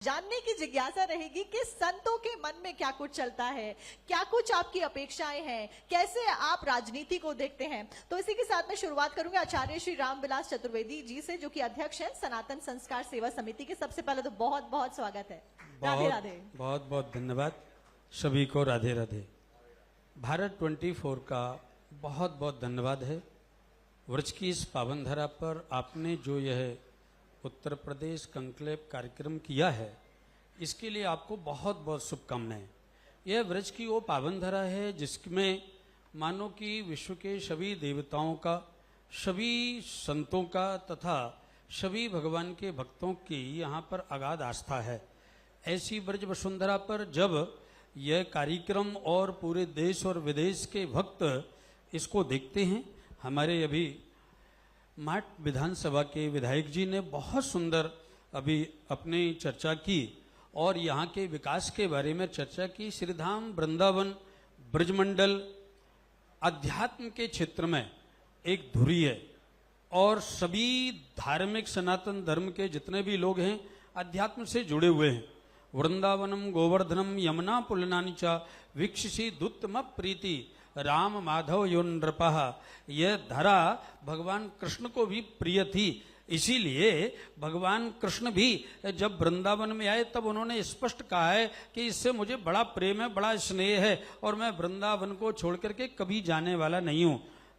जानने की जिज्ञासा रहेगी कि संतों के मन में क्या कुछ चलता है, क्या कुछ आपकी अपेक्षाएं हैं, कैसे आप राजनीति को देखते हैं। तो इसी के साथ में शुरुआत करूंगी आचार्य श्री रामविलास चतुर्वेदी जी से, जो कि अध्यक्ष हैं सनातन संस्कार सेवा समिति के। सबसे पहले तो बहुत बहुत स्वागत है। राधे राधे। बहुत बहुत धन्यवाद सभी को। राधे राधे। भारत 24 का बहुत बहुत धन्यवाद है। व्रज की इस पावन धरा पर आपने जो यह उत्तर प्रदेश कंक्लेव कार्यक्रम किया है, इसके लिए आपको बहुत बहुत शुभकामनाएं। यह व्रज की वो पावन धरा है जिसमें मानो कि विश्व के सभी देवताओं का, सभी संतों का तथा सभी भगवान के भक्तों की यहाँ पर अगाध आस्था है। ऐसी व्रज वसुंधरा पर जब यह कार्यक्रम और पूरे देश और विदेश के भक्त इसको देखते हैं, हमारे अभी माट विधानसभा के विधायक जी ने बहुत सुंदर अभी अपनी चर्चा की और यहाँ के विकास के बारे में चर्चा की। श्रीधाम वृंदावन ब्रजमंडल अध्यात्म के क्षेत्र में एक धुरी है और सभी धार्मिक सनातन धर्म के जितने भी लोग हैं अध्यात्म से जुड़े हुए हैं। वृंदावनम गोवर्धनम यमुना पुलनानि च वीक्षसी दुत्तम प्रीति राम माधव यो नृपः। यह धरा भगवान कृष्ण को भी प्रिय थी, इसीलिए भगवान कृष्ण भी जब वृंदावन में आए तब उन्होंने स्पष्ट कहा है कि इससे मुझे बड़ा प्रेम है, बड़ा स्नेह है और मैं वृंदावन को छोड़ करके कभी जाने वाला नहीं हूं।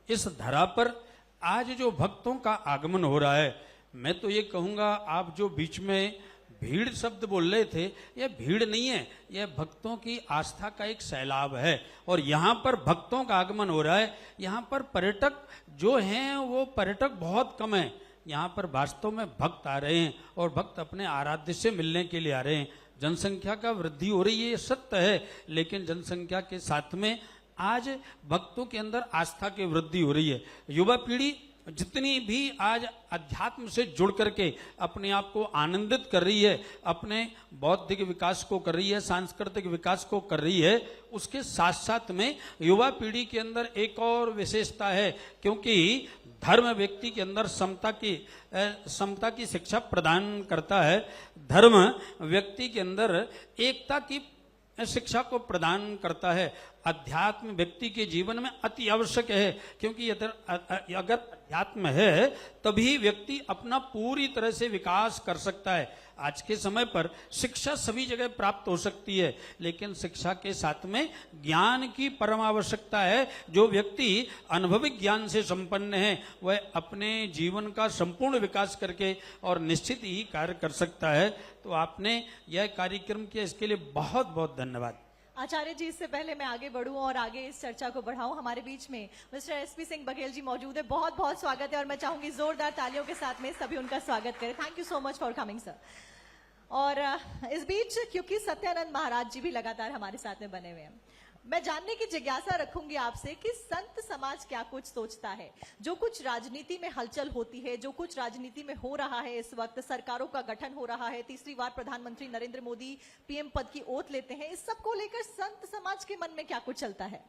इस धरा पर आज जो भक्तों का आगमन हो रहा है, मैं तो ये कहूंगा, आप जो बीच में भीड़ शब्द बोल रहे थे, यह भीड़ नहीं है, यह भक्तों की आस्था का एक सैलाब है और यहाँ पर भक्तों का आगमन हो रहा है। यहाँ पर पर्यटक जो हैं वो पर्यटक बहुत कम हैं। यहाँ पर वास्तव में भक्त आ रहे हैं और भक्त अपने आराध्य से मिलने के लिए आ रहे हैं। जनसंख्या का वृद्धि हो रही है, ये सत्य है, लेकिन जनसंख्या के साथ में आज भक्तों के अंदर आस्था की वृद्धि हो रही है। युवा पीढ़ी जितनी भी आज अध्यात्म से जुड़ करके अपने आप को आनंदित कर रही है, अपने बौद्धिक विकास को कर रही है, सांस्कृतिक विकास को कर रही है, उसके साथ साथ में युवा पीढ़ी के अंदर एक और विशेषता है, क्योंकि धर्म व्यक्ति के अंदर समता की शिक्षा प्रदान करता है। धर्म व्यक्ति के अंदर एकता की शिक्षा को प्रदान करता है। अध्यात्म व्यक्ति के जीवन में अति आवश्यक है, क्योंकि अगर अध्यात्म है तभी व्यक्ति अपना पूरी तरह से विकास कर सकता है। आज के समय पर शिक्षा सभी जगह प्राप्त हो सकती है, लेकिन शिक्षा के साथ में ज्ञान की परम आवश्यकता है। जो व्यक्ति अनुभविक ज्ञान से संपन्न है वह अपने जीवन का संपूर्ण विकास करके और निश्चित ही कार्य कर सकता है। तो आपने यह कार्यक्रम किया, इसके लिए बहुत बहुत धन्यवाद। आचार्य जी, इससे पहले मैं आगे बढ़ूं और आगे इस चर्चा को बढ़ाऊं, हमारे बीच में मिस्टर एसपी सिंह बघेल जी मौजूद है। बहुत बहुत स्वागत है और मैं चाहूंगी जोरदार तालियों के साथ में सभी उनका स्वागत करें। Thank you so much for coming sir. और इस बीच क्योंकि सत्यानंद महाराज जी भी लगातार हमारे साथ में बने हुए हैं, मैं जानने की जिज्ञासा रखूंगी आपसे कि संत समाज क्या कुछ सोचता है। जो कुछ राजनीति में हलचल होती है, जो कुछ राजनीति में हो रहा है, इस वक्त सरकारों का गठन हो रहा है, तीसरी बार प्रधानमंत्री नरेंद्र मोदी पीएम पद की ओथ लेते हैं, इस सब को लेकर संत समाज के मन में क्या कुछ चलता है?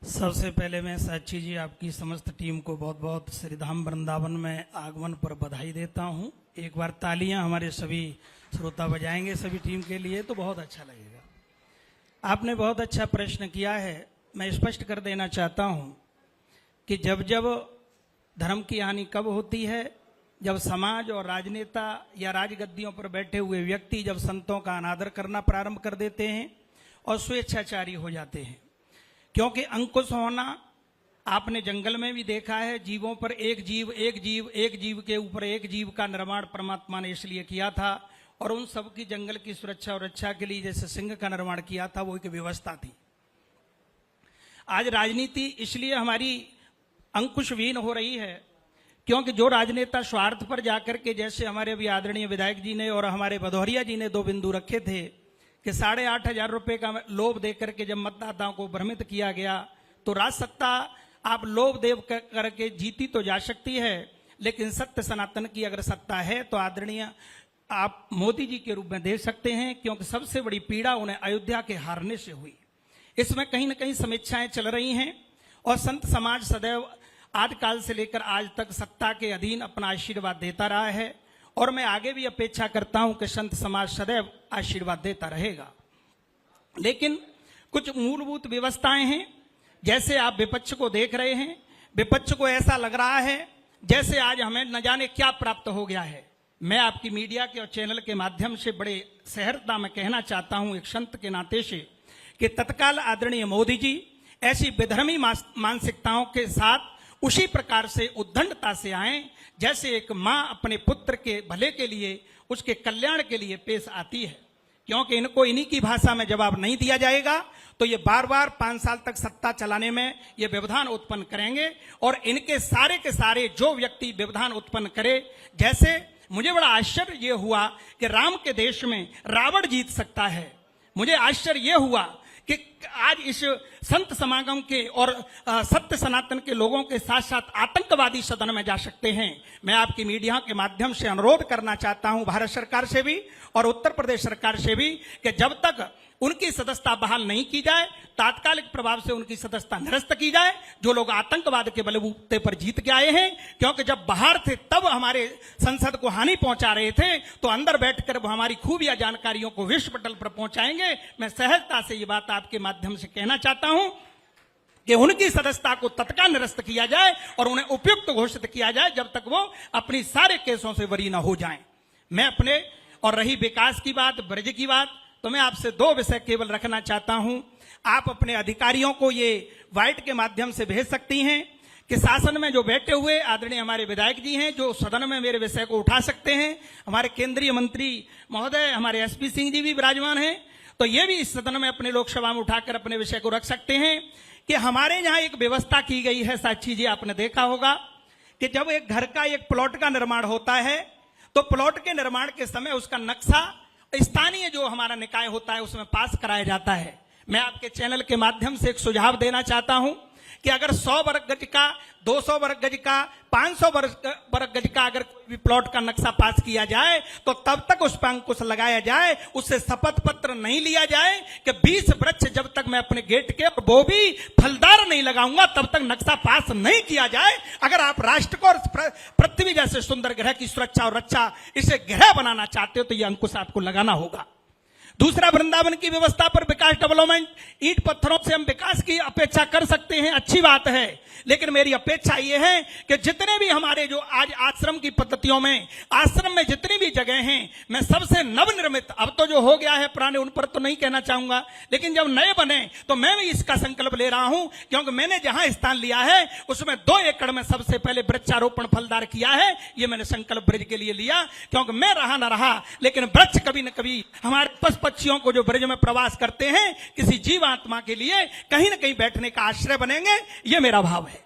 सबसे पहले मैं साक्षी जी आपकी समस्त टीम को बहुत बहुत श्रीधाम वृंदावन में आगमन पर बधाई देता हूं। एक बार तालियां हमारे सभी श्रोता बजाएंगे सभी टीम के लिए तो बहुत अच्छा लगेगा। आपने बहुत अच्छा प्रश्न किया है। मैं स्पष्ट कर देना चाहता हूं कि जब जब धर्म की हानि कब होती है, जब समाज और राजनेता या राजगद्दियों पर बैठे हुए व्यक्ति जब संतों का अनादर करना प्रारंभ कर देते हैं और स्वेच्छाचारी हो जाते हैं। क्योंकि अंकुश होना आपने जंगल में भी देखा है, जीवों पर एक जीव के ऊपर एक जीव का निर्माण परमात्मा ने इसलिए किया था और उन सब की जंगल की सुरक्षा और रक्षा के लिए जैसे सिंह का निर्माण किया था, वो एक व्यवस्था थी। आज राजनीति इसलिए हमारी अंकुशहीन हो रही है क्योंकि जो राजनेता स्वार्थ पर जाकर के, जैसे हमारे अभी आदरणीय विधायक जी ने और हमारे भदौरिया जी ने 2 बिंदु रखे थे कि 8,500 रुपए का लोभ देकर के जब मतदाताओं को भ्रमित किया गया, तो राज सत्ता आप लोभ देव करके जीती तो जा सकती है, लेकिन सत्य सनातन की अगर सत्ता है तो आदरणीय आप मोदी जी के रूप में दे सकते हैं, क्योंकि सबसे बड़ी पीड़ा उन्हें अयोध्या के हारने से हुई। इसमें कहीं न कहीं समीक्षाएं चल रही हैं और संत समाज सदैव आदिकाल से लेकर आज तक सत्ता के अधीन अपना आशीर्वाद देता रहा है और मैं आगे भी अपेक्षा करता हूं कि संत समाज सदैव आशीर्वाद देता रहेगा। लेकिन कुछ मूलभूत व्यवस्थाएं हैं, जैसे आप विपक्ष को देख रहे हैं, विपक्ष को ऐसा लग रहा है जैसे आज हमें न जाने क्या प्राप्त हो गया है। मैं आपकी मीडिया के और चैनल के माध्यम से बड़े सहर्षता में कहना चाहता हूं एक संत के नाते से कि तत्काल आदरणीय मोदी जी ऐसी विधर्मी मानसिकताओं के साथ उसी प्रकार से उद्दंडता से आए जैसे एक मां अपने पुत्र के भले के लिए, उसके कल्याण के लिए पेश आती है। क्योंकि इनको इन्हीं की भाषा में जवाब नहीं दिया जाएगा तो ये बार बार 5 साल तक सत्ता चलाने में ये व्यवधान उत्पन्न करेंगे। और इनके सारे के सारे जो व्यक्ति व्यवधान उत्पन्न करे, जैसे मुझे बड़ा आश्चर्य ये हुआ कि राम के देश में रावण जीत सकता है। मुझे आश्चर्य ये हुआ कि आज इस संत समागम के और सत्य सनातन के लोगों के साथ साथ आतंकवादी सदन में जा सकते हैं। मैं आपकी मीडिया के माध्यम से अनुरोध करना चाहता हूं भारत सरकार से भी और उत्तर प्रदेश सरकार से भी कि जब तक उनकी सदस्यता बहाल नहीं की जाए, तात्कालिक प्रभाव से उनकी सदस्यता निरस्त की जाए, जो लोग आतंकवाद के बलबूते पर जीत के आए हैं। क्योंकि जब बाहर थे तब हमारे संसद को हानि पहुंचा रहे थे, तो अंदर बैठकर वो हमारी खूबिया जानकारियों को विश्व पटल पर पहुंचाएंगे। मैं सहजता से ये बात आपके माध्यम से कहना चाहता हूं कि उनकी सदस्यता को तत्काल निरस्त किया जाए और उन्हें उपयुक्त घोषित किया जाए जब तक वो अपनी सारे केसों से बरी न हो जाएं। मैं अपने और रही विकास की बात, ब्रज की बात, तो मैं आपसे 2 विषय केवल रखना चाहता हूं। आप अपने अधिकारियों को ये वाइट के माध्यम से भेज सकती हैं कि शासन में जो बैठे हुए आदरणीय हमारे विधायक जी हैं, जो सदन में मेरे विषय को उठा सकते हैं, हमारे केंद्रीय मंत्री महोदय हमारे एसपी सिंह जी भी विराजमान हैं, तो ये भी इस सदन में अपने लोकसभा में उठाकर अपने विषय को रख सकते हैं कि हमारे यहाँ एक व्यवस्था की गई है। साक्षी जी आपने देखा होगा कि जब एक घर का एक प्लॉट का निर्माण होता है तो प्लॉट के निर्माण के समय उसका नक्शा स्थानीय जो हमारा निकाय होता है उसमें पास कराया जाता है। मैं आपके चैनल के माध्यम से एक सुझाव देना चाहता हूं कि अगर 100 वर्ग गज का, 200 वर्ग गज का, 500 वर्ग गज का अगर प्लॉट का नक्शा पास किया जाए तो तब तक उस पर अंकुश लगाया जाए, उससे शपथ पत्र नहीं लिया जाए कि 20 वृक्ष जब तक मैं अपने गेट के और वो भी फलदार नहीं लगाऊंगा तब तक नक्शा पास नहीं किया जाए। अगर आप राष्ट्र को और पृथ्वी जैसे सुंदर ग्रह की सुरक्षा और रक्षा इसे ग्रह बनाना चाहते हो तो यह अंकुश आपको लगाना होगा। दूसरा, वृंदावन की व्यवस्था पर विकास डेवलपमेंट, ईंट पत्थरों से हम विकास की अपेक्षा कर सकते हैं, अच्छी बात है, लेकिन मेरी अपेक्षा यह है कि जितने भी हमारे जो आज आश्रम की पद्धतियों में, आश्रम में जितनी भी जगह हैं, मैं सबसे नवनिर्मित, अब तो जो हो गया है पुराने उन पर तो नहीं कहना चाहूंगा, लेकिन जब नए बने तो मैं भी इसका संकल्प ले रहा हूं। क्योंकि मैंने जहां स्थान लिया है उसमें 2 एकड़ में सबसे पहले वृक्षारोपण फलदार किया है। ये मैंने संकल्प ब्रज के लिए लिया, क्योंकि मैं रहा न रहा लेकिन वृक्ष कभी न कभी हमारे पक्षियों को जो ब्रज में प्रवास करते हैं, किसी जीवात्मा के लिए कहीं न कहीं बैठने का आश्रय बनेंगे। ये मेरा भाव है।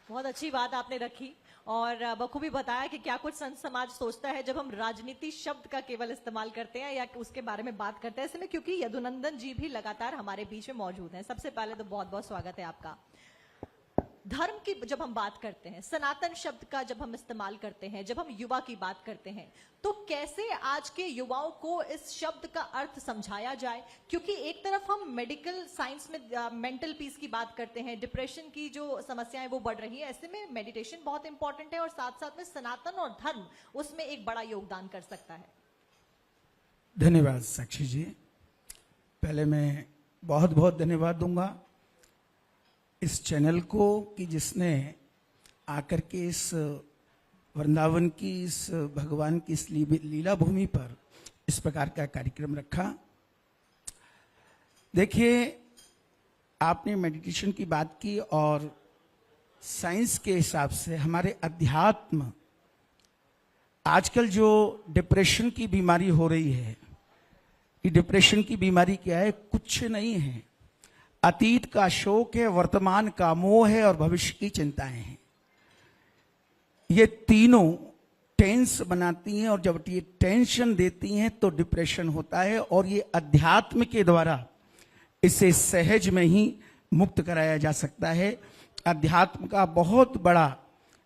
बहुत अच्छी बात आपने रखी और बखूबी बताया कि क्या कुछ संत समाज सोचता है जब हम राजनीति शब्द का केवल इस्तेमाल करते हैं या उसके बारे में बात करते हैं। ऐसे में क्योंकि यदुनंदन जी भी लगातार हमारे बीच में मौजूद हैं, सबसे पहले तो बहुत बहुत स्वागत है आपका। धर्म की जब हम बात करते हैं, सनातन शब्द का जब हम इस्तेमाल करते हैं, जब हम युवा की बात करते हैं, तो कैसे आज के युवाओं को इस शब्द का अर्थ समझाया जाए? क्योंकि एक तरफ हम मेडिकल साइंस में मेंटल पीस की बात करते हैं, डिप्रेशन की जो समस्याएं वो बढ़ रही है, ऐसे में मेडिटेशन बहुत इंपॉर्टेंट है और साथ साथ में सनातन और धर्म उसमें एक बड़ा योगदान कर सकता है। धन्यवाद साक्षी जी। पहले मैं बहुत बहुत धन्यवाद दूंगा इस चैनल को कि जिसने आकर के इस वृंदावन की, इस भगवान की इस लीला भूमि पर इस प्रकार का कार्यक्रम रखा। देखिए, आपने मेडिटेशन की बात की और साइंस के हिसाब से हमारे अध्यात्म, आजकल जो डिप्रेशन की बीमारी हो रही है, ये डिप्रेशन की बीमारी क्या है? कुछ नहीं है, अतीत का शोक है, वर्तमान का मोह है और भविष्य की चिंताएं हैं। ये तीनों टेंस बनाती हैं और जब ये टेंशन देती हैं तो डिप्रेशन होता है और ये अध्यात्म के द्वारा इसे सहज में ही मुक्त कराया जा सकता है। अध्यात्म का बहुत बड़ा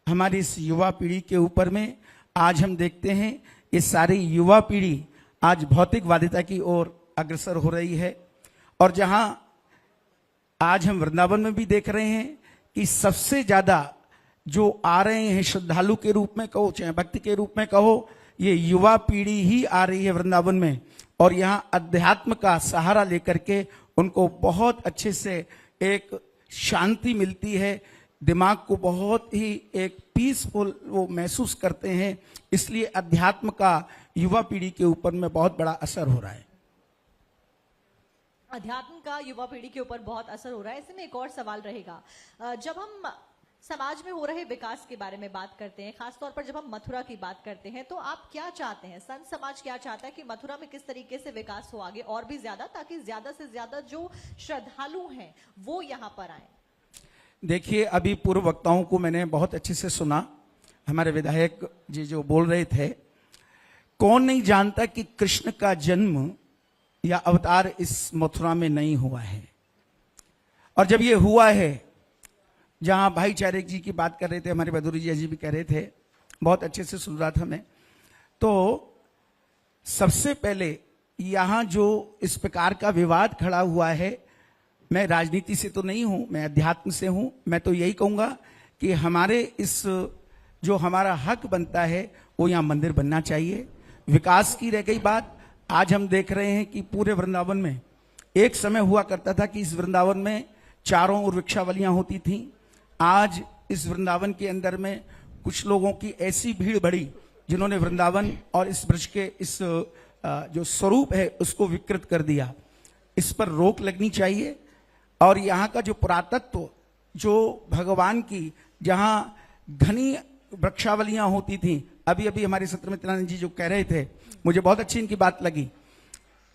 हमारी इस युवा पीढ़ी के ऊपर में आज हम देखते हैं, ये सारी युवा पीढ़ी आज भौतिकवादिता की ओर अग्रसर हो रही है। और जहां आज हम वृंदावन में भी देख रहे हैं कि सबसे ज्यादा जो आ रहे हैं श्रद्धालु के रूप में कहो चाहे भक्त के रूप में कहो, ये युवा पीढ़ी ही आ रही है वृंदावन में, और यहाँ अध्यात्म का सहारा लेकर के उनको बहुत अच्छे से एक शांति मिलती है, दिमाग को बहुत ही एक पीसफुल वो महसूस करते हैं। इसलिए अध्यात्म का युवा पीढ़ी के ऊपर में बहुत बड़ा असर हो रहा है। अध्यात्म का युवा पीढ़ी के ऊपर बहुत असर हो रहा है। इसमें एक और सवाल रहेगा, जब हम समाज में हो रहे विकास के बारे में बात करते हैं, खासतौर पर जब हम मथुरा की बात करते हैं, तो आप क्या चाहते हैं, संत समाज क्या चाहता है कि मथुरा में किस तरीके से विकास हो आगे और भी ज्यादा, ताकि ज्यादा से ज्यादा जो श्रद्धालु हैं वो यहाँ पर आए? देखिए, अभी पूर्व वक्ताओं को मैंने बहुत अच्छे से सुना, हमारे विधायक जी जो बोल रहे थे, कौन नहीं जानता कि कृष्ण का जन्म या अवतार इस मथुरा में नहीं हुआ है। और जब ये हुआ है, जहां भाईचारे जी की बात कर रहे थे, हमारे बदूरी जी भी कह रहे थे, बहुत अच्छे से सुन रहा था मैं, तो सबसे पहले यहां जो इस प्रकार का विवाद खड़ा हुआ है, मैं राजनीति से तो नहीं हूं, मैं अध्यात्म से हूं। मैं तो यही कहूंगा कि हमारे इस जो हमारा हक बनता है वो यहाँ मंदिर बनना चाहिए। विकास की रह गई बात, आज हम देख रहे हैं कि पूरे वृंदावन में एक समय हुआ करता था कि इस वृंदावन में चारों ओर वृक्षावलियां होती थीं। आज इस वृंदावन के अंदर में कुछ लोगों की ऐसी भीड़ बढ़ी जिन्होंने वृंदावन और इस ब्रज के इस जो स्वरूप है उसको विकृत कर दिया। इस पर रोक लगनी चाहिए। और यहाँ का जो पुरातत्व, जो भगवान की जहाँ घनी वृक्षावलियां होती थीं, अभी अभी हमारे सत्यमित्रानंद जी जो कह रहे थे, मुझे बहुत अच्छी इनकी बात लगी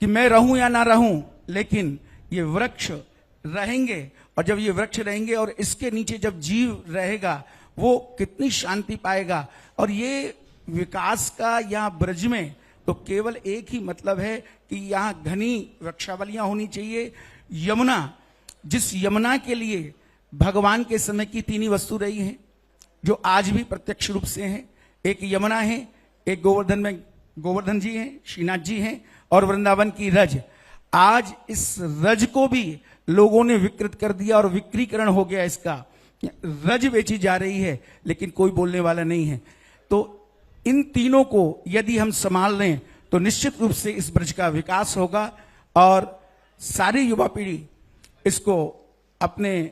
कि मैं रहूं या ना रहूं, लेकिन ये वृक्ष रहेंगे, और जब ये वृक्ष रहेंगे और इसके नीचे जब जीव रहेगा वो कितनी शांति पाएगा। और ये विकास का यहाँ ब्रज में तो केवल एक ही मतलब है कि यहाँ घनी वृक्षावलियां होनी चाहिए। यमुना, जिस यमुना के लिए भगवान के समय की तीन ही वस्तु रही हैं जो आज भी प्रत्यक्ष रूप से हैं, एक यमुना है, एक गोवर्धन में गोवर्धन जी हैं, श्रीनाथ जी हैं, और वृंदावन की रज। आज इस रज को भी लोगों ने विकृत कर दिया और विक्रीकरण हो गया, इसका रज बेची जा रही है, लेकिन कोई बोलने वाला नहीं है। तो इन तीनों को यदि हम संभाल लें तो निश्चित रूप से इस ब्रज का विकास होगा और सारी युवा पीढ़ी इसको अपने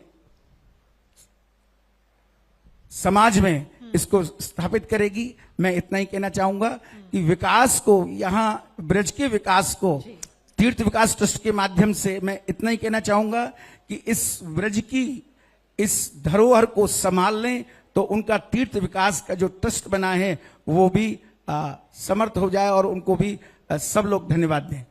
समाज में इसको स्थापित करेगी। मैं इतना ही कहना चाहूंगा कि विकास को, यहाँ ब्रज के विकास को तीर्थ विकास ट्रस्ट के माध्यम से मैं इतना ही कहना चाहूंगा कि इस ब्रज की इस धरोहर को संभाल लें तो उनका तीर्थ विकास का जो ट्रस्ट बना है वो भी समर्थ हो जाए और उनको भी सब लोग धन्यवाद दें।